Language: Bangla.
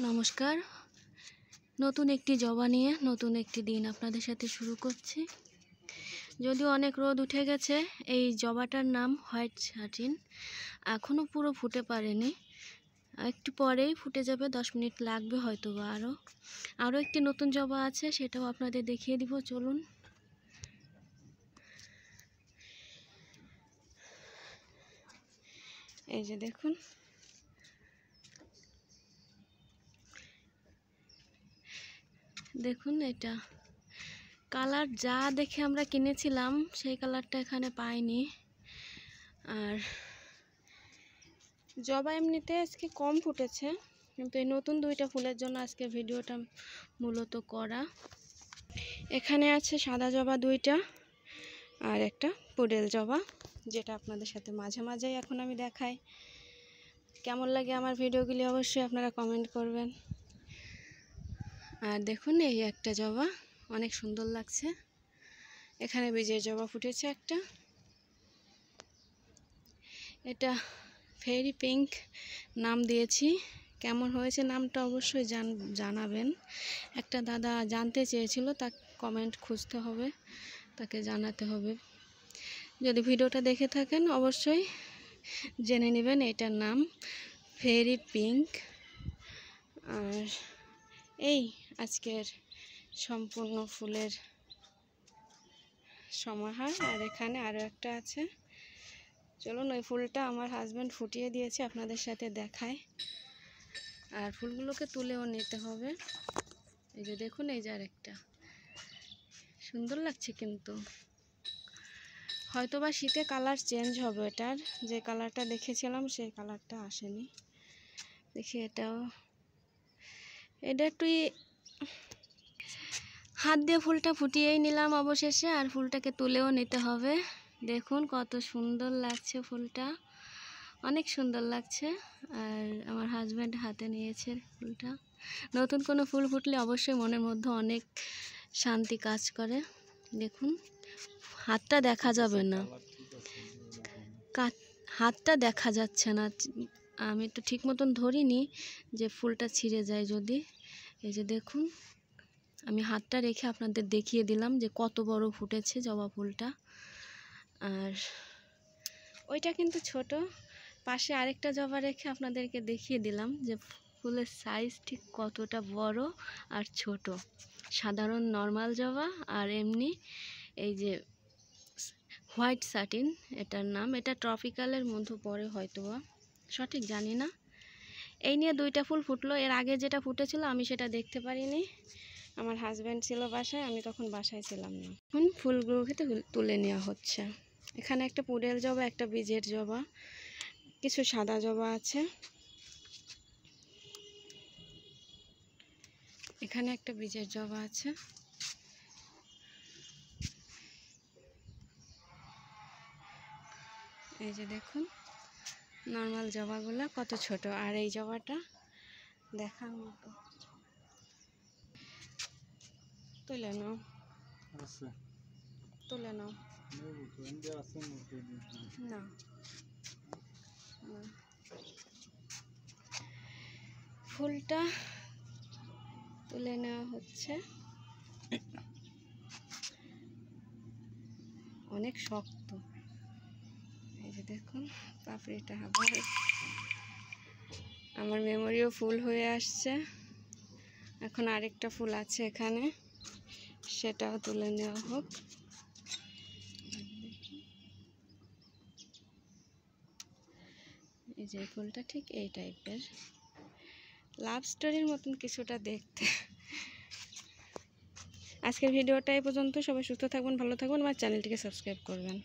নমস্কার, নতুন একটি জবা নিয়ে নতুন একটি দিন আপনাদের সাথে শুরু করছি। যদিও অনেক রোদ উঠে গেছে, এই জবাটার নাম হোয়াইট সাটিন। এখনও পুরো ফুটে পারেনি, একটু পরেই ফুটে যাবে, 10 মিনিট লাগবে হয়তো বা। আরও একটি নতুন জবা আছে, সেটাও আপনাদের দেখিয়ে দিব, চলুন। এই যে দেখুন, দেখুন এটা কালার যা দেখে আমরা কিনেছিলাম সেই কালারটা এখানে পাইনি। আর জবা এমনিতে আজকে কম ফুটেছে, কিন্তু এই নতুন দুইটা ফুলের জন্য আজকে ভিডিওটা মূলত করা। এখানে আছে সাদা জবা দুইটা আর একটা পুডেল জবা, যেটা আপনাদের সাথে মাঝে মাঝেই এখন আমি দেখাই। কেমন লাগে আমার ভিডিওগুলি অবশ্যই আপনারা কমেন্ট করবেন। আর দেখুন, এই একটা জবা অনেক সুন্দর লাগছে। এখানে বীজের জবা ফুটেছে একটা, এটা ফেরি পিঙ্ক নাম দিয়েছি। কেমন হয়েছে নামটা অবশ্যই জানাবেন। একটা দাদা জানতে চেয়েছিল, তা কমেন্ট খুঁজতে হবে, তাকে জানাতে হবে। যদি ভিডিওটা দেখে থাকেন অবশ্যই জেনে নেবেন এটার নাম ফেরি পিঙ্ক। আর এই আজকের সম্পূর্ণ ফুলের সমাহার। আর এখানে আরও একটা আছে, চলুন ওই ফুলটা আমার হাজব্যান্ড ফুটিয়ে দিয়েছে, আপনাদের সাথে দেখায়। আর ফুলগুলোকে তুলেও নিতে হবে। এই যে দেখুন, এই যে আরেকটা সুন্দর লাগছে, কিন্তু হয়তোবা শীতে কালার চেঞ্জ হবে। এটার যে কালারটা দেখেছিলাম সেই কালারটা আসেনি। দেখি এটা একটু হাত দিয়ে ফুলটা ফুটিয়েই নিলাম অবশেষে। আর ফুলটাকে তুলেও নিতে হবে। দেখুন কত সুন্দর লাগছে ফুলটা, অনেক সুন্দর লাগছে। আর আমার হাজব্যান্ড হাতে নিয়েছে ফুলটা। নতুন কোনো ফুল ফুটলে অবশ্যই মনের মধ্যে অনেক শান্তি কাজ করে। দেখুন, হাতটা দেখা যাবে না, হাতটা দেখা যাচ্ছে না, আমি তো ঠিক মতন ধরিনি যে ফুলটা ছিঁড়ে যায় যদি। এই যে দেখুন, আমি হাতটা রেখে আপনাদের দেখিয়ে দিলাম যে কত বড় ফুটেছে জবা ফুলটা। আর ওইটা কিন্তু ছোট, পাশে আরেকটা জবা রেখে আপনাদেরকে দেখিয়ে দিলাম যে ফুলের সাইজ ঠিক কতটা বড় আর ছোট। সাধারণ নর্মাল জবা আর এমনি এই যে হোয়াইট সাটিন এটার নাম। এটা ট্রপিক্যালের মধ্যে পড়ে হয়তোবা, সঠিক জানি না। এই নিয়ে দুইটা ফুল ফুটলো। এর আগে যেটা ফুটেছিল আমি সেটা দেখতে পারিনি, আমার হাজব্যান্ড ছিল বাসায়, আমি তখন বাসায় ছিলাম না। এখন ফুলগুলোকে তুলে নেওয়া হচ্ছে। এখানে একটা পুডেল জবা, একটা বীজের জবা, কিছু সাদা জবা আছে। এখানে একটা বীজের জবা আছে। এই যে দেখুন নর্মাল জবাগুলো কত ছোট, আর এই জবাটা দেখার মতো। তুলে নাও, তুলে নাও না, ফুলটা তুলে নেওয়া হচ্ছে। অনেক শক্ত। এই যে দেখুন পাপড়িটা আবার আমার মেমোরিও ফুল হয়ে আসছে। এখন আরেকটা ফুল আছে এখানে, সেটাও তুলে নেওয়া হোক। এই যে ফুলটা ঠিক এই টাইপের, লাভ স্টোরির মতন কিছুটা দেখতে। আজকের ভিডিওটা এই পর্যন্ত। সবাই সুস্থ থাকবেন, ভালো থাকবেন, আমার চ্যানেলটিকে সাবস্ক্রাইব করবেন।